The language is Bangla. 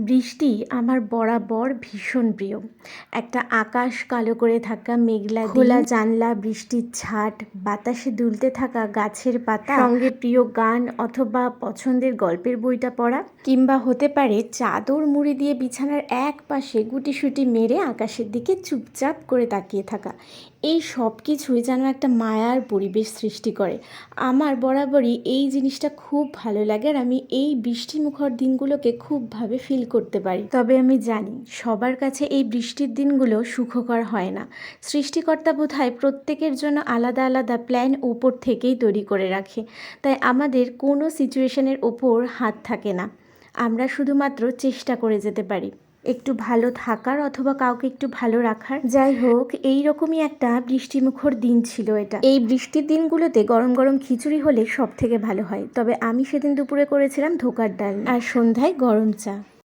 বৃষ্টি আমার বরাবর ভীষণ প্রিয়। একটা আকাশ কালো করে থাকা মেঘলা দিন, খোলা জানলা, বৃষ্টির ছাট, বাতাসে দুলতে থাকা গাছের পাতা, সঙ্গে প্রিয় গান অথবা পছন্দের গল্পের বইটা পড়া, কিংবা হতে পারে চাদর মুড়ি দিয়ে বিছানার এক পাশে গুটিসুটি মেরে আকাশের দিকে চুপচাপ করে তাকিয়ে থাকা। এই সব কিছুই যেন একটা মায়ার পরিবেশ সৃষ্টি করে। আমার বরাবরই এই জিনিসটা খুব ভালো লাগে, আর আমি এই বৃষ্টিমুখর দিনগুলোকে খুবভাবে ফিল করতে পারি। তবে আমি জানি সবার কাছে এই বৃষ্টির দিনগুলো সুখকর হয় না। সৃষ্টিকর্তা বোধহয় প্রত্যেকের জন্য আলাদা আলাদা প্ল্যান উপর থেকেই তৈরি করে রাখে, তাই আমাদের কোনো সিচুয়েশনের ওপর হাত থাকে না। আমরা শুধুমাত্র চেষ্টা করে যেতে পারি একটু ভালো থাকার অথবা কাউকে একটু ভালো রাখার। যাই হোক, এই রকমই একটা বৃষ্টিমুখর দিন ছিল এটা। এই বৃষ্টির দিনগুলোতে গরম গরম খিচুড়ি হলে সব থেকে ভালো হয়। তবে আমি সেদিন দুপুরে করেছিলাম ধোকার ডাল আর সন্ধ্যায় গরম চা।